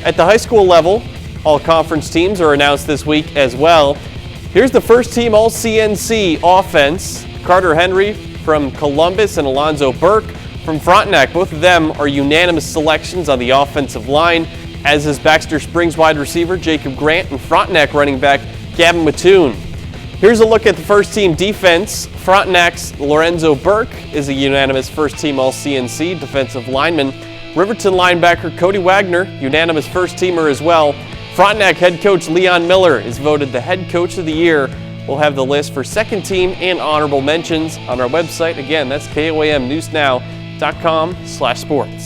At the high school level, all conference teams are announced this week as well. Here's the first team All-CNC offense. Carter Henry from Columbus and Alonzo Burke from Frontenac. Both of them are unanimous selections on the offensive line, as is Baxter Springs wide receiver Jacob Grant and Frontenac running back Gavin Mattoon. Here's a look at the first team defense. Frontenac's Lorenzo Burke is a unanimous first team All-CNC defensive lineman. Riverton linebacker Cody Wagner, unanimous first teamer as well. Frontenac head coach Leon Miller is voted the head coach of the year. We'll have the list for second team and honorable mentions on our website. Again, that's KOAMnewsnow.com/sports.